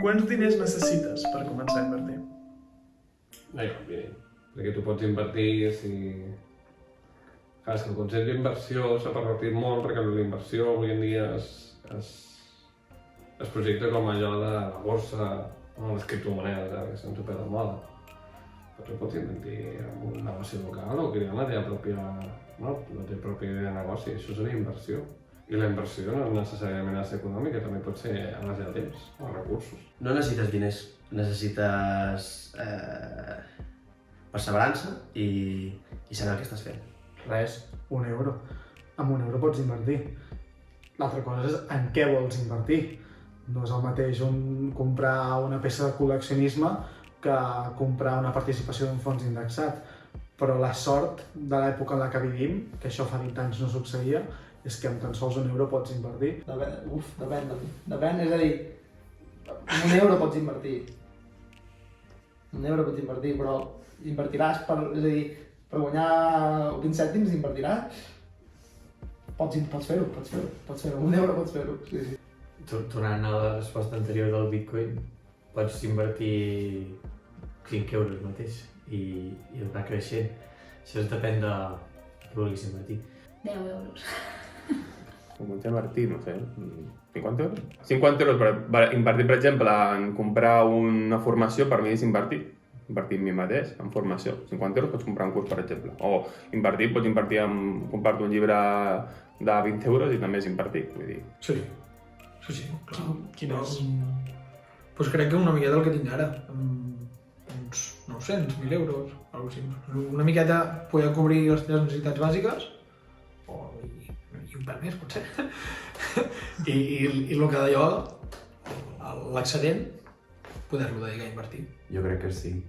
Quants diners necessites per començar a invertir? Perquè tu pots invertir si... Clar, és que el concepte d'inversió s'ha pervertit molt perquè la inversió avui en dia es projecta com allò de la borsa o les criptomonedes, que estan super de moda. Però tu pots invertir en un negoci local o crear la teva pròpia idea de negoci. Això és una inversió. I la inversió no necessàriament ha de ser econòmica, també pot ser a base de temps o recursos. No necessites diners, necessites perseverança i saber el que estàs fent. Res, €1. Amb €1 pots invertir. L'altra cosa és en què vols invertir. No és el mateix comprar una peça de col·leccionisme que comprar una participació d'un fons indexat. Però la sort de l'època en la que vivim, que això fa 20 anys no succeïa, és que amb tan sols €1 pots invertir. Depèn, és a dir, amb €1 pots invertir. €1 pots invertir, però invertiràs és a dir, per guanyar 20 cèntims invertiràs. Pots fer-ho, amb €1 pots fer-ho, sí. Tornant a la resposta anterior del Bitcoin, pots invertir 5 euros mateix i va creixent. Això depèn de què vulguis invertir. 10 euros. Començar a invertir, no sé, 50 euros? 50 euros per invertir, per exemple, en comprar una formació, per mi és invertir. Invertir en mi mateix, en formació. 50 euros pots comprar un curs, per exemple. O pots invertir en comprar-te un llibre de 20 euros i també és invertir, vull dir. Sí, clar. Quin és? Doncs crec que una miqueta el que tinc ara. Uns 900, 1.000 euros, alguna cosa així. Una miqueta poder cobrir les teves necessitats bàsiques, i un pèl més, potser. I el que d'allò, l'excedent, poder-lo dedicar a invertir. Jo crec que sí.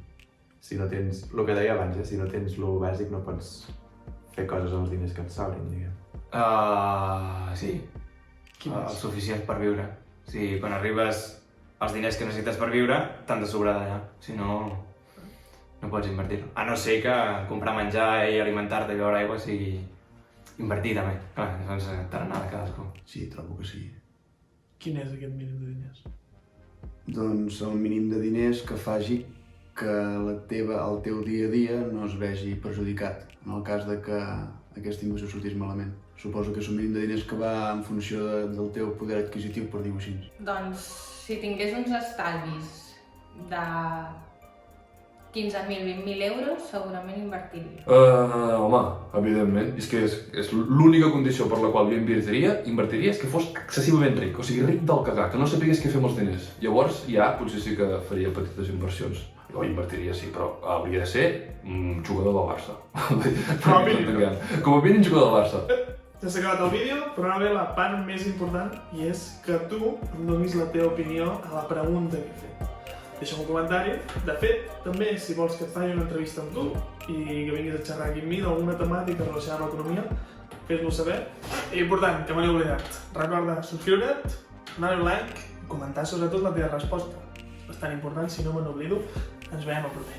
Si no tens, el que deia abans, si no tens el bàsic no pots fer coses amb els diners que et sobrin, diguem. Sí. El suficient per viure. O sigui, quan arribes als diners que necessites per viure, t'han de sobrar d'allà. Si no, no pots invertir. A no ser que comprar menjar i alimentar-te i beure aigua sigui invertir també. Clar, llavors tarannà de cadascú. Sí, trobo que sí. Quin és aquest mínim de diners? Doncs el mínim de diners que faci que el teu dia a dia no es vegi perjudicat, en el cas de que aquesta inversió sortís malament. Suposo que és un mínim de diners que va en funció del teu poder adquisitiu, per dir-ho així. Doncs si tingués uns estalvis de 15.000, 20.000 euros, segurament invertiria. Home, evidentment. És que és l'única condició per la qual jo invertiria és que fos excessivament ric, o sigui, ric del cagar, que no sapigués què fer amb els diners. Llavors ja potser sí que faria petites inversions. Jo invertiria, sí, però hauria de ser un jugador del Barça. Com a mínim jugador del Barça. Ja s'ha acabat el vídeo, però ara ve la part més important i és que tu em donis la teva opinió a la pregunta que he fet. Deixa'm un comentari. De fet, també, si vols que et faci una entrevista amb tu i que vinguis a xerrar aquí amb mi d'alguna temàtica relacionada amb l'economia, fes-m'ho saber. I important, que me n'he oblidat. Recorda subscriure't, donar-hi un like i comentar sobretot la teva resposta. Bastant important, si no me n'oblido. Ens veiem al proper.